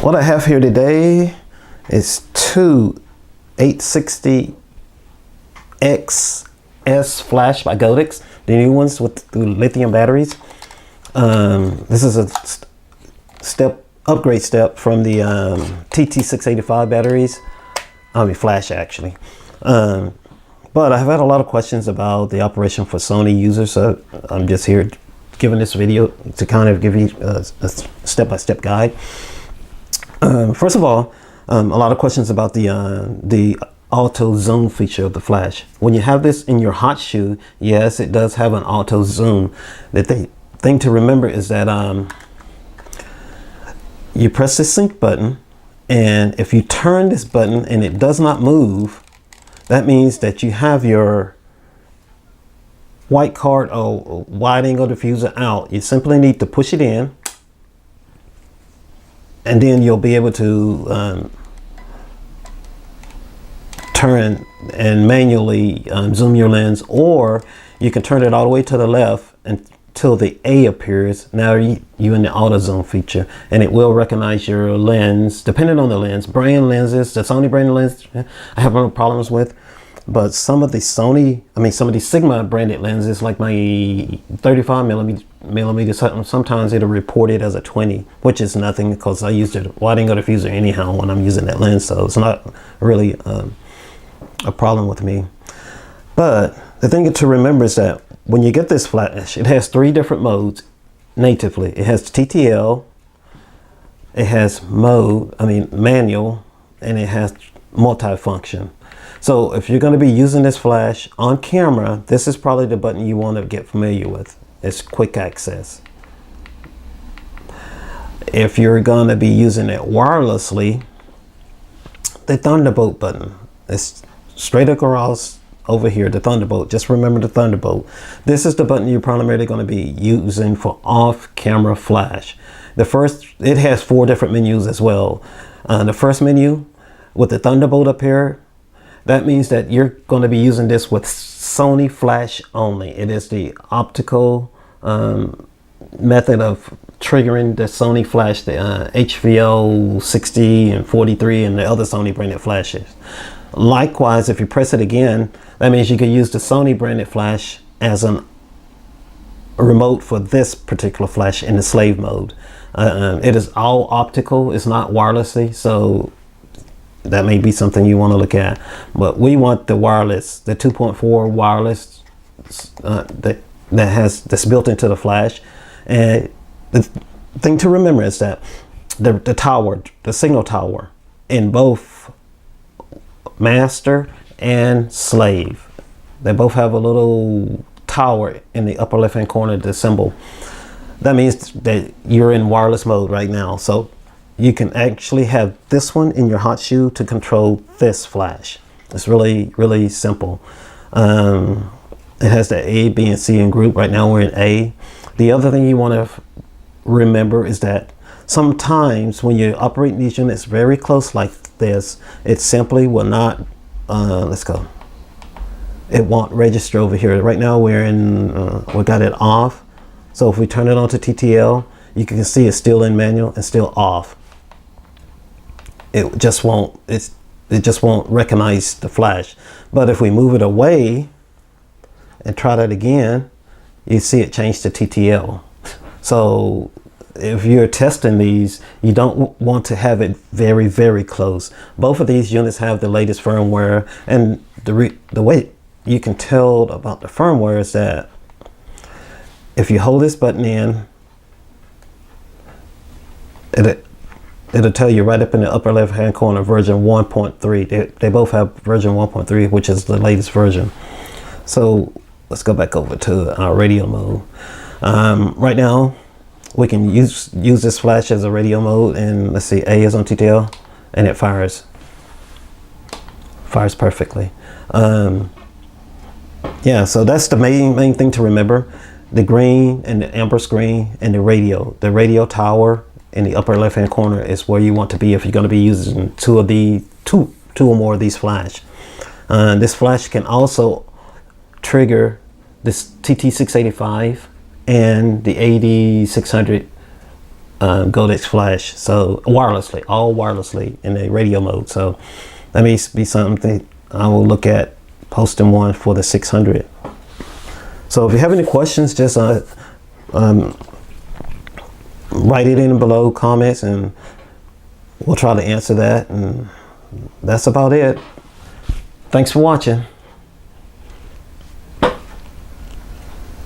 What I have here today is two 860 XS flash by Godox, the new ones with the lithium batteries. This is a upgrade step from the TT685 batteries. Flash actually. But I've had a lot of questions about the operation for Sony users, so I'm just here giving this video to kind of give you a step-by-step guide. First of all, a lot of questions about the auto zoom feature of the flash. When you have this in your hot shoe, yes, it does have an auto zoom. The thing to remember is that you press the sync button, and if you turn this button and it does not move, that means that you have your white card or wide angle diffuser out. You simply need to push it in, and then you'll be able to turn and manually zoom your lens, or you can turn it all the way to the left until the A appears. Now you in the auto zoom feature, and it will recognize your lens depending on the lens. Brand lenses, the Sony brand lens, I have no problems with. But some of the some of the Sigma branded lenses, like my 35 millimeter, sometimes it'll report it as a 20, which is nothing because I use the wide angle diffuser anyhow when I'm using that lens, so it's not really a problem with me. But the thing to remember is that when you get this flash, it has 3 different modes natively. It has TTL, it has manual, and it has multifunction. So if you're going to be using this flash on camera, this is probably the button you want to get familiar with. It's quick access. If you're going to be using it wirelessly, the Thunderbolt button is straight across over here, the Thunderbolt. Just remember the Thunderbolt. This is the button you're primarily going to be using for off-camera flash. It has 4 different menus as well. The first menu with the Thunderbolt up here, that means that you're going to be using this with Sony flash only. It is the optical method of triggering the Sony flash, the HVO 60 and 43 and the other Sony branded flashes. Likewise, if you press it again, that means you can use the Sony branded flash as a remote for this particular flash in the slave mode. It is all optical, it's not wirelessly, so that may be something you want to look at. But we want the wireless, the 2.4 wireless that's built into the flash. And the thing to remember is that the signal tower in both master and slave, they both have a little tower in the upper left hand corner of the symbol. That means that you're in wireless mode right now. So you can actually have this one in your hot shoe to control this flash. It's really, really simple. It has the A, B, and C in group. Right now we're in A. The other thing you want to remember is that sometimes when you're operating these units very close like this, it simply will not, it won't register over here. Right now we got it off. So if we turn it on to TTL, you can see it's still in manual and still off. It just won't recognize the flash. But if we move it away and try that again, you see it change to TTL. So if you're testing these, you don't want to have it very, very close. Both of these units have the latest firmware, and the way you can tell about the firmware is that if you hold this button in, it'll tell you right up in the upper left hand corner version 1.3. They both have version 1.3, which is the latest version. So let's go back over to our radio mode. Right now we can use this flash as a radio mode, and let's see, A is on TTL and it fires perfectly. Yeah, so that's the main thing to remember. The green and the amber screen and the radio tower in the upper left hand corner is where you want to be if you're going to be using two or more of these flash. This flash can also trigger this TT685 and the 8600 Godox flash, so wirelessly, all wirelessly in the radio mode. So that may be something I will look at posting one for the 600. So if you have any questions, just write it in below comments and we'll try to answer that. And that's about it. Thanks for watching.